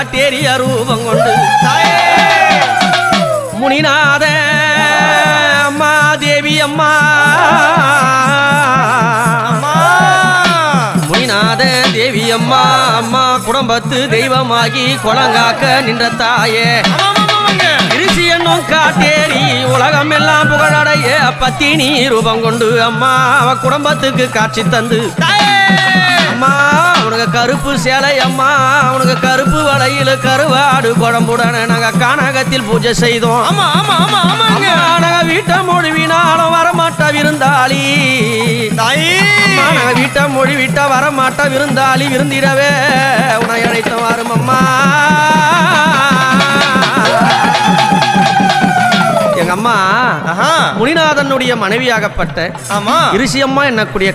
காட்டேரிய ரூபம் கொண்டு முனிநாத அம்மா தேவி அம்மா முனிநாத தேவி அம்மா அம்மா குடும்பத்து தெய்வமாகி குளங்காக்க நின்ற தாயே இருசி என்னும் காட்டேரி உலகம் எல்லாம் புகழடைய பத்தினி ரூபம் கொண்டு அம்மா அவ குடும்பத்துக்கு காட்சி தந்து அம்மா உனக்கு கருப்பு சேலை அம்மா உனக்கு கருப்பு வளையில கருவாடு குழம்புடனே நாங்க கானகத்தில் பூஜை செய்தோம். நாங்க வீட்டை மொழிவினாலும் வரமாட்டா விருந்தாளி நாங்க வீட்டை மொழி விட்டா வரமாட்டா விருந்தாளி விருந்திடவே உன்னை அழைத்தோம் வரும் அம்மா. எங்க அம்மா முனிநாதனுடைய மனைவியாகப்பட்ட இருசி அம்மா என்னக்கூடிய